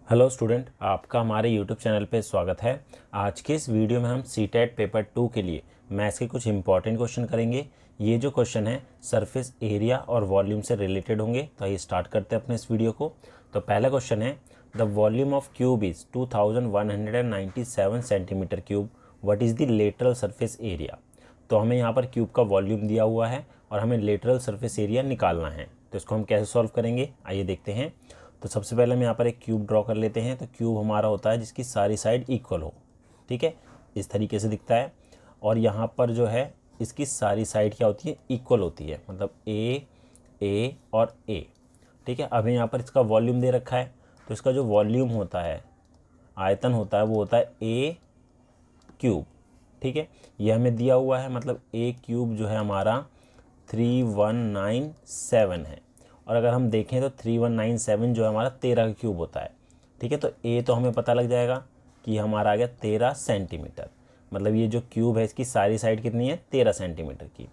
Hello student, आपका हमारे YouTube channel पे स्वागत है। आज के इस वीडियो में हम सीटेट पेपर 2 के लिए मैथ्स के कुछ इंपॉर्टेंट क्वेश्चन करेंगे। ये जो क्वेश्चन है सरफेस एरिया और वॉल्यूम से रिलेटेड होंगे। तो आइए स्टार्ट करते हैं अपने इस वीडियो को। तो पहला क्वेश्चन है, the volume of cube is 2197 centimetre cube, what is the lateral surface area. तो हमें यहाँ पर क्यूब का वॉल्यूम दिया हुआ है और हमें लेटरल सरफेस एरिया निकालना है। तो इसको हम कैसे सॉल्व करेंगे, आइए देखते हैं। तो सबसे पहले हम यहाँ पर एक क्यूब ड्रॉ कर लेते हैं। तो क्यूब हमारा होता है जिसकी सारी साइड इक्वल हो, ठीक है, इस तरीके से दिखता है। और यहाँ पर जो है इसकी सारी साइड क्या होती है, इक्वल होती है, मतलब ए और ए, ठीक है। अभी यहाँ पर इसका वॉल्यूम दे रखा है, तो इसका जो वॉल्यूम होता है, आयतन होता है, वो होता है ए क्यूब, ठीक है। ये हमें दिया हुआ है, मतलब ए क्यूब जो है हमारा 3197 है। और अगर हम देखें तो 3197 जो है हमारा 13 का क्यूब होता है, ठीक है। तो ए तो हमें पता लग जाएगा कि हमारा आ गया 13 सेंटीमीटर। मतलब ये जो क्यूब है इसकी सारी साइड कितनी है, 13 सेंटीमीटर की।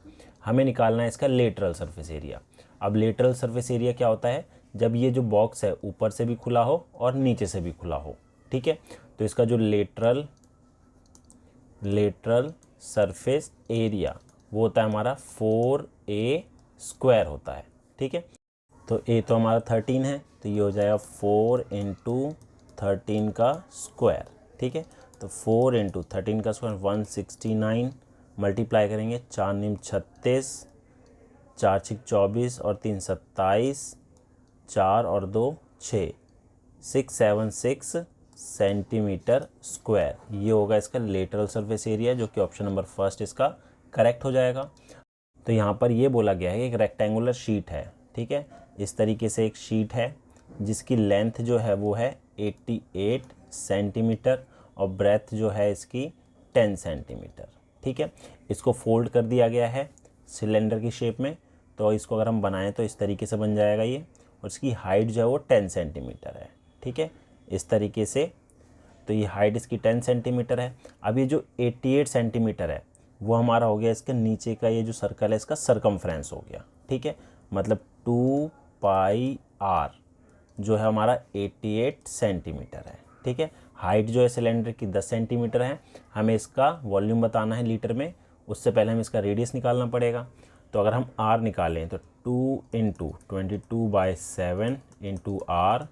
हमें निकालना है इसका लेटरल सरफेस एरिया। अब लेटरल सरफेस एरिया क्या होता है, जब ये जो बॉक्स है ऊपर से भी खुला हो और नीचे से भी खुला हो, ठीक है। तो इसका जो लेटरल सरफेस एरिया वो होता है हमारा 4a² होता है, ठीक है। तो ए तो हमारा 13 है, तो ये हो जाएगा 4 × 13 का स्क्वायर, ठीक है। तो 4 × 13 का स्क्वायर 169, मल्टीप्लाई करेंगे 4 निम 36, 4 छिक 24 और 3 27, 4 और 2 6, 676 सेंटीमीटर स्क्वायर। ये होगा इसका लेटरल सरफेस एरिया, जो कि ऑप्शन नंबर फर्स्ट इसका करेक्ट हो जाएगा। तो यहाँ पर ये बोला गया है कि एक रेक्टेंगुलर शीट है, ठीक है। इस तरीके से एक शीट है जिसकी लेंथ जो है वो है 88 सेंटीमीटर और ब्रेथ जो है इसकी 10 सेंटीमीटर, ठीक है। इसको फोल्ड कर दिया गया है सिलेंडर की शेप में। तो इसको अगर हम बनाएं तो इस तरीके से बन जाएगा ये, और इसकी हाइट जो है वो 10 सेंटीमीटर है, ठीक है, इस तरीके से। तो ये हाइट इसकी 10 सेंटीमीटर है। अब ये जो 88 सेंटीमीटर है वो हमारा हो गया इसके नीचे का, ये जो सर्कल है इसका सरकमफ्रेंस हो गया, ठीक है। मतलब 2πr जो है हमारा 88 सेंटीमीटर है, ठीक है। हाइट जो है सिलेंडर की 10 सेंटीमीटर है। हमें इसका वॉल्यूम बताना है लीटर में, उससे पहले हमें इसका रेडियस निकालना पड़ेगा। तो अगर हम r निकालें तो 2 × 22/7 × r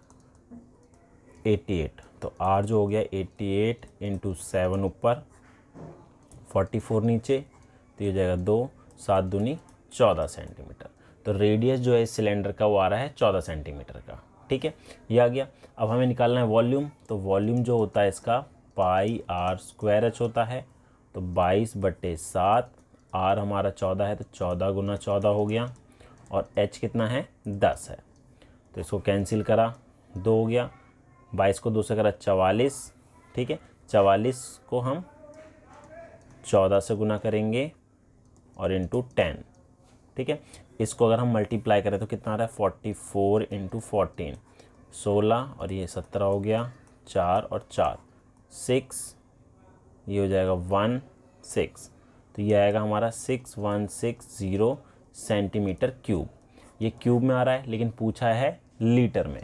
88, तो r जो हो गया 88 × 7 ऊपर 44 नीचे, तो ये हो जाएगा 2, 7 दूनी 14 सेंटीमीटर। तो रेडियस जो है इस सिलेंडर का वो आ रहा है 14 सेंटीमीटर का, ठीक है, ये आ गया। अब हमें निकालना है वॉल्यूम। तो वॉल्यूम जो होता है इसका πr² होता है। तो 22/7, r हमारा 14 है तो 14 × 14 हो गया, और h कितना है 10 है। तो इसको कैंसिल करा, 2 हो गया, 22 को 2 से करा 44, ठीक है। 44 को हम 14 से गुना करेंगे और इंटू 10, ठीक है। इसको अगर हम मल्टीप्लाई करें तो कितना आ रहा है 44 × 14, 16, और ये 17 हो गया, 4 और 4 6, ये हो जाएगा 16। तो ये आएगा हमारा 6160 सेंटीमीटर क्यूब। ये क्यूब में आ रहा है लेकिन पूछा है लीटर में,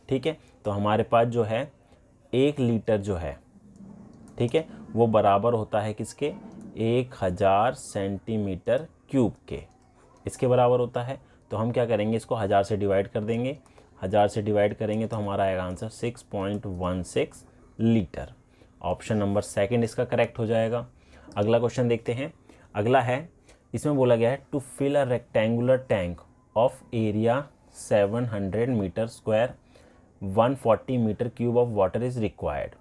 ठीक है। तो हमारे पास जो है 1 लीटर जो है, ठीक है, वो बराबर होता है किसके, 1000 सेंटीमीटर क्यूब के, इसके बराबर होता है। तो हम क्या करेंगे, इसको 1000 से डिवाइड कर देंगे। 1000 से डिवाइड करेंगे तो हमारा आएगा answer 6.16 litre. Option number second इसका करेक्ट हो जाएगा। अगला क्वेश्चन देखते हैं। अगला है, इसमें बोला गया है to fill a rectangular tank of area 700 metre square 140 metre cube of water is required,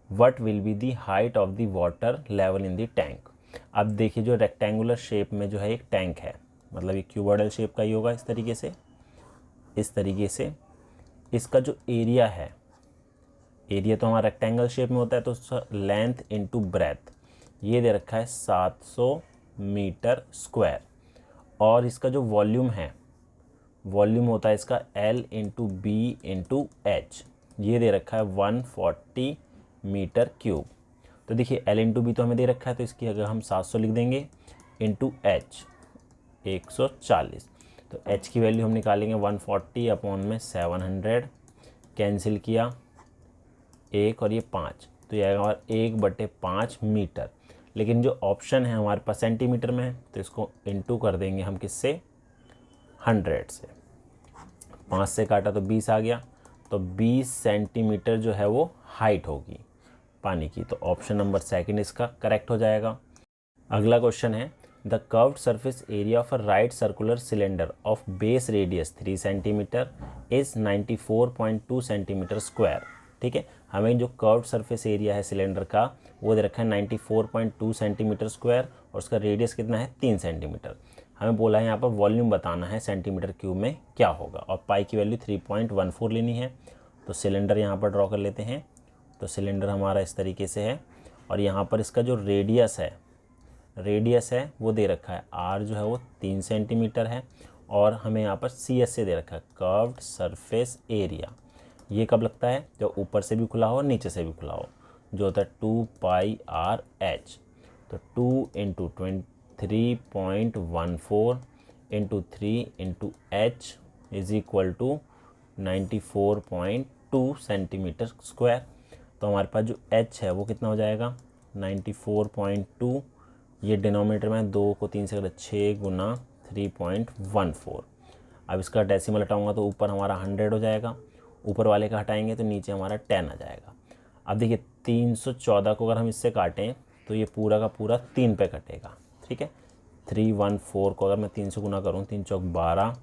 what will be the height of the water level in the tank. अब देखिए, जो रेक्टेंगुलर शेप में जो है एक टैंक है, मतलब ये क्यूबॉइडल शेप का ही होगा, इस तरीके से, इस तरीके से। इसका जो एरिया है, एरिया तो हमारा रेक्टेंगल शेप में होता है, तो लेंथ इंटू ब्रेथ ये दे रखा है 700 मीटर स्क्वायर। और इसका जो वॉल्यूम है, वॉल्यूम होता है इसका L × B × H, ये दे रखा है 140 मीटर क्यूब। तो देखिए L × B तो हमें दे रखा है, तो इसकी अगर हम 700 लिख देंगे इंटू H 140, तो H की वैल्यू हम निकालेंगे 140 अपॉन में 700, कैंसिल किया 1 और ये 5, तो ये आएगा हमारा 1/5 मीटर। लेकिन जो ऑप्शन है हमारे पास सेंटीमीटर में है, तो इसको इनटू कर देंगे हम किससे, 100 से। 5 से काटा तो 20 आ गया, तो 20 सेंटीमीटर जो है वो हाइट होगी पानी की। तो ऑप्शन नंबर सेकंड इसका करेक्ट हो जाएगा। अगला क्वेश्चन है the curved surface area of a right circular cylinder of base radius 3 centimetre is 94.2 centimetre square. ठीक है, हमें जो कर्व्ड सरफेस एरिया है सिलेंडर का वो दे रखा है 94.2 सेंटीमीटर स्क्वायर और उसका रेडियस कितना है 3 सेंटीमीटर। हमें बोला है यहाँ पर वॉल्यूम बताना है सेंटीमीटर क्यूब में क्या होगा और पाई की वैल्यू 3.14 लेनी है। तो सिलेंडर यहाँ पर ड्रॉ कर लेते हैं। तो सिलेंडर हमारा इस तरीके से है और यहाँ पर इसका जो रेडियस है वो दे रखा है, आर जो है वो 3 सेंटीमीटर है और हमें यहाँ पर सी एस से दे रखा है कर्व्ड सरफेस एरिया। ये कब लगता है, जब ऊपर से भी खुला हो और नीचे से भी खुला हो, जो होता है 2πr/h। तो 2 × 3.14 × 3 × h is equal to 94.2 centimetre square. तो हमारे पास जो h है वो कितना हो जाएगा 94.2, ये डिनोमिनेटर में 2 को 3 से 6 गुना 3.14। अब इसका डेसिमल हटाऊंगा तो ऊपर हमारा 100 हो जाएगा, ऊपर वाले का हटाएंगे तो नीचे हमारा 10 आ जाएगा। अब देखिए 314 को अगर हम इससे काटें तो ये पूरा का पूरा 3 पे कटेगा। ठीक है, 314 को अगर मैं 3 से गुना करूँ, 3 चौक 12,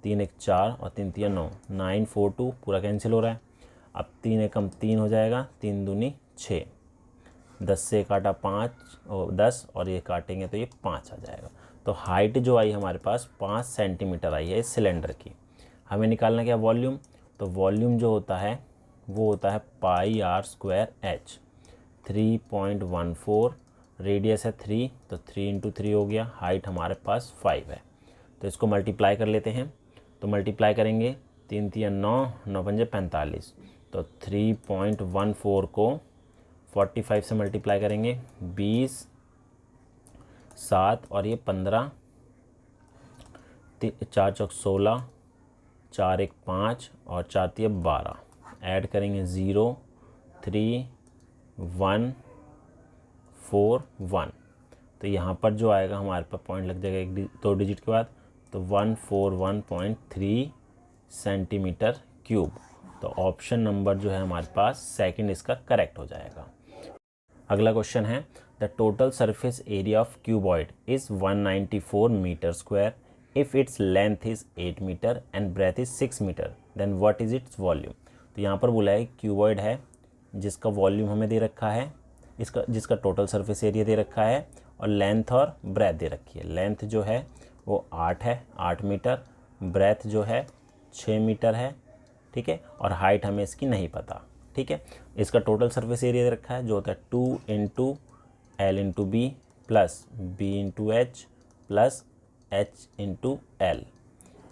3 एक 4 और 3 3 9, 942 पूरा कैंसिल हो रहा है। अब 3 एकम 3 हो जाएगा, 3 दूनी 6, 10 से काटा 5 और 10 और ये काटेंगे तो ये 5 आ जाएगा। तो हाइट जो आई हमारे पास 5 सेंटीमीटर आई है इस सिलेंडर की। हमें निकालना क्या वॉल्यूम, तो वॉल्यूम जो होता है वो होता है πr²h। 3.14 रेडियस है 3, तो 3 × 3 हो गया, हाइट हमारे पास 5 है। तो इसको मल्टीप्लाई कर लेते हैं। तो मल्टीप्लाई करेंगे 3 3 9, 9 5 45, तो 3.14 को 45 से मल्टीप्लाई करेंगे, 20 7 और ये 15, 4 चौक 16, 4 एक 5 और 4 3 12, ऐड करेंगे 0 3 1 4 1। तो यहाँ पर जो आएगा हमारे पास पॉइंट लग जाएगा एक 2 डिजिट के बाद, तो 141.3 सेंटीमीटर क्यूब। तो ऑप्शन नंबर जो है हमारे पास सेकंड इसका करेक्ट हो जाएगा। अगला क्वेश्चन है the total surface area of cuboid is 194 metre square if its length is 8 metre and breadth is 6 metre then what is its volume. तो यहाँ पर बोला है क्यूबॉइड है जिसका वॉल्यूम हमें दे रखा है, जिसका टोटल सरफेस एरिया दे रखा है और लेंथ और ब्रेथ दे रखी है। लेंथ जो है वो 8 है, 8 मीटर, ब्रेथ जो है 6 मीटर है। ठीक है, और हाइट हमें इसकी नहीं पता। ठीक है, इसका टोटल सरफेस एरिया दे रखा है जो होता है 2 × L × B plus B × H plus H × L,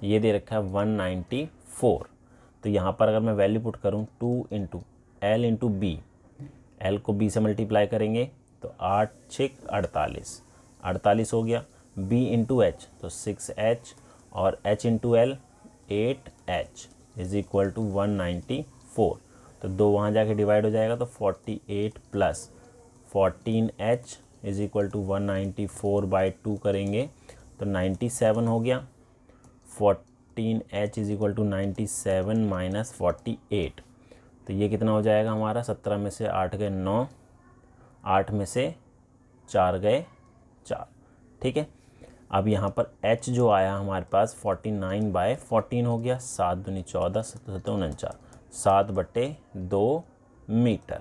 ये दे रखा है 194। तो यहाँ पर अगर मैं वैल्यू पुट करूँ 2 × L × B, L को B से मल्टीप्लाई करेंगे तो 8 6 48, 48 हो गया। B × H तो 6H और H × L 8H is equal to 194। तो 2 वहाँ जाके डिवाइड हो जाएगा तो 48 plus 14H is equal to 194/2 करेंगे तो 97 हो गया। 14H is equal to 97 minus 48, तो ये कितना हो जाएगा हमारा, 17 में से 8 गए 9, 8 में से 4 गए 4। ठीक है, अब यहाँ पर H जो आया हमारे पास 49/14 हो गया, 7 दूनी 14, 7 49, 7/2 मीटर।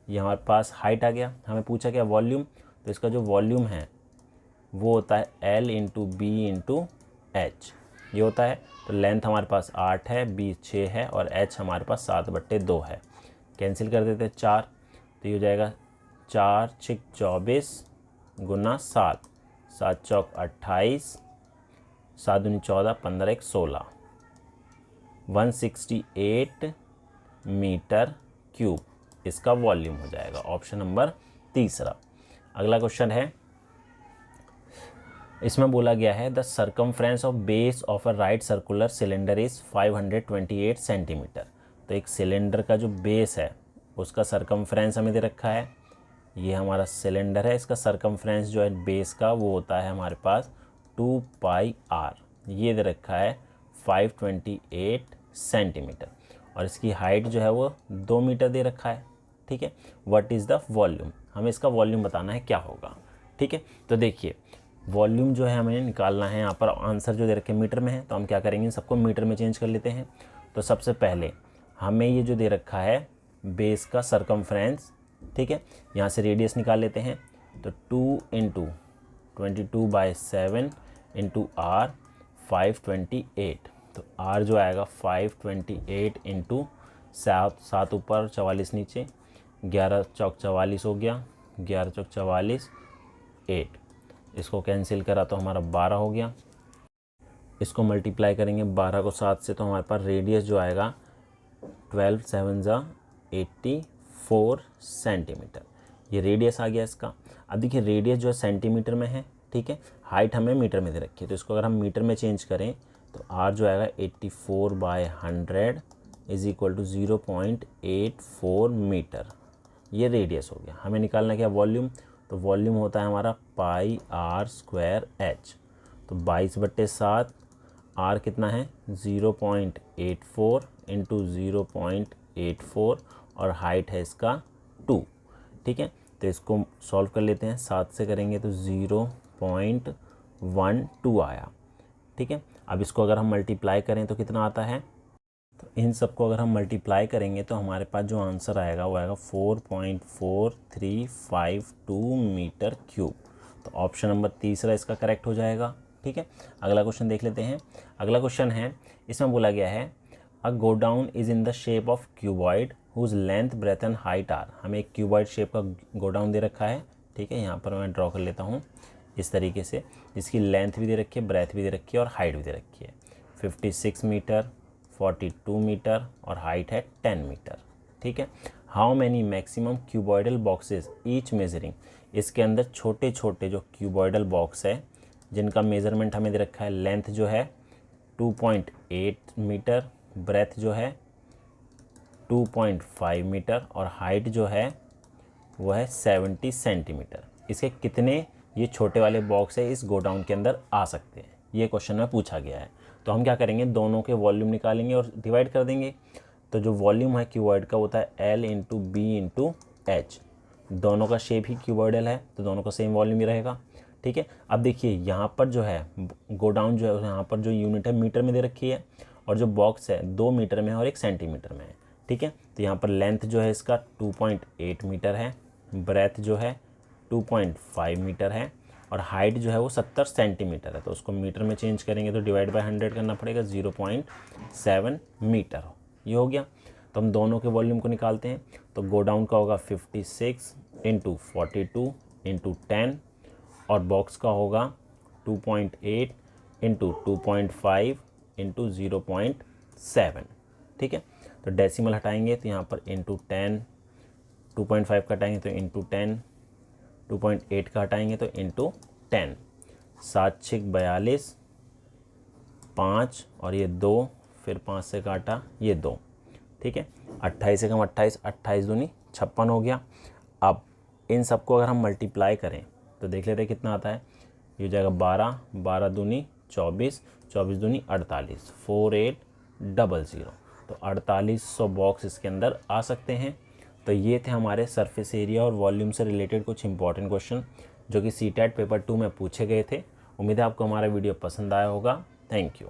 ये हमारे पास हाइट आ गया। हमें पूछा क्या वॉल्यूम, तो इसका जो वॉल्यूम है वो होता है L × B × H, ये होता है। तो लेंथ हमारे पास 8 है, B 6 है और H हमारे पास 7/2 है। कैंसिल कर देते 4, तो ये हो जाएगा 4 6 24 गुना 7, 7 चौक 28, 7 दूनी 14, 15 1 16, 168 मीटर क्यूब इसका वॉल्यूम हो जाएगा। ऑप्शन नंबर तीसरा। अगला क्वेश्चन है, इसमें बोला गया है the circumference of base of a right circular cylinder is 528 centimetre. तो एक सिलेंडर का जो बेस है उसका सरकमफ्रेंस हमें दे रखा है, ये हमारा सिलेंडर है, इसका सरकमफ्रेंस जो है बेस का वो होता है हमारे पास 2 पाई r, ये दे रखा है 528 सेंटीमीटर, और इसकी हाइट जो है वो 2 मीटर दे रखा है। ठीक है, व्हाट इज़ द वॉल्यूम, हमें इसका वॉल्यूम बताना है क्या होगा। ठीक है, तो देखिए वॉल्यूम जो है हमें निकालना है, यहाँ पर आंसर जो दे रखे मीटर में है, तो हम क्या करेंगे सबको मीटर में चेंज कर लेते हैं। तो सबसे पहले हमें ये जो दे रखा है बेस का सरकमफ्रेंस, ठीक है, यहाँ से रेडियस निकाल लेते हैं। तो 2 × 22/7 × r 528, तो r जो आएगा 528 × 7 ऊपर 44 नीचे, 11 चौक 44 हो गया, 11 चौक 44 8, इसको कैंसिल करा तो हमारा 12 हो गया। इसको मल्टीप्लाई करेंगे 12 को 7 से, तो हमारे पास रेडियस जो आएगा 12 7 84 सेंटीमीटर, ये रेडियस आ गया इसका। अब देखिए रेडियस जो है सेंटीमीटर में है, ठीक है, हाइट हमें मीटर में दे रखी है, तो इसको अगर हम मीटर में चेंज करें तो r जो आएगा 84/100 इज इक्वल टू 0.84 मीटर, ये रेडियस हो गया। हमें निकालना क्या वॉल्यूम, तो वॉल्यूम होता है हमारा πr²h, तो 22/7, r कितना है 0.84 × 0.84 और हाइट है इसका 2। ठीक है, तो इसको सॉल्व कर लेते हैं, 7 से करेंगे तो 0.12 आया। ठीक है, अब इसको अगर हम मल्टीप्लाई करें तो कितना आता है, तो इन सबको अगर हम मल्टीप्लाई करेंगे तो हमारे पास जो आंसर आएगा वो आएगा 4.4352 मीटर क्यूब। तो ऑप्शन नंबर तीसरा इसका करेक्ट हो जाएगा। ठीक है, अगला क्वेश्चन देख लेते हैं। अगला क्वेश्चन है, इसमें बोला गया है a godown is in the shape of cuboid whose length breadth and height are. हमें एक क्यूबॉइड शेप का गोडाउन दे रखा है। ठीक है, यहाँ पर मैं ड्रॉ कर लेता हूँ इस तरीके से, जिसकी लेंथ भी दे रखी है, ब्रेथ भी दे रखी है और हाइट भी दे रखी है। 56 मीटर, 42 मीटर और हाइट है 10 मीटर। ठीक है, how many maximum cuboidal boxes each measuring, इसके अंदर छोटे छोटे जो क्यूबॉइडल बॉक्स है जिनका मेज़रमेंट हमें दे रखा है, लेंथ जो है 2.8 मीटर, ब्रेथ जो है 2.5 मीटर और हाइट जो है वो है 70 सेंटीमीटर। इसके कितने ये छोटे वाले बॉक्स है इस गोडाउन के अंदर आ सकते हैं, ये क्वेश्चन में पूछा गया है। तो हम क्या करेंगे, दोनों के वॉल्यूम निकालेंगे और डिवाइड कर देंगे। तो जो वॉल्यूम है क्यूबॉइड का होता है L × B × H, दोनों का शेप ही क्यूबॉइडल है तो दोनों का सेम वॉल्यूम ही रहेगा। ठीक है, अब देखिए यहाँ पर जो है गोडाउन जो है यहाँ पर जो यूनिट है मीटर में दे रखी है और जो बॉक्स है 2 मीटर में है और 1 सेंटीमीटर में है। ठीक है, तो यहाँ पर लेंथ जो है इसका 2.8 मीटर है, ब्रेथ जो है 2.5 मीटर है और हाइट जो है वो 70 सेंटीमीटर है। तो उसको मीटर में चेंज करेंगे तो डिवाइड बाय 100 करना पड़ेगा, 0.7 मीटर ये हो गया। तो हम दोनों के वॉल्यूम को निकालते हैं। तो गोडाउन का होगा 56 × 42 × 10 और बॉक्स का होगा 2.8 × 2.5 × 0.7। ठीक है, तो डेसिमल हटाएंगे तो यहाँ पर × 10, 2.5 का हटाएंगे तो × 10, 2.8 का हटाएंगे तो × 10, 7 6 42, 5 और ये 2, फिर 5 से काटा ये 2। ठीक है, 28 से कम 28, 28 दूनी 56 हो गया। अब इन सबको अगर हम मल्टीप्लाई करें तो देख लेते हैं कितना आता है। ये हो जाएगा 12, 12 दूनी 24, 24 दूनी 48, 4800। तो 4800 बॉक्स इसके अंदर आ सकते हैं। तो ये थे हमारे सरफेस एरिया और वॉल्यूम से रिलेटेड कुछ इंपॉर्टेंट क्वेश्चन जो कि CTET पेपर 2 में पूछे गए थे। उम्मीद है आपको हमारा वीडियो पसंद आया होगा। Thank you.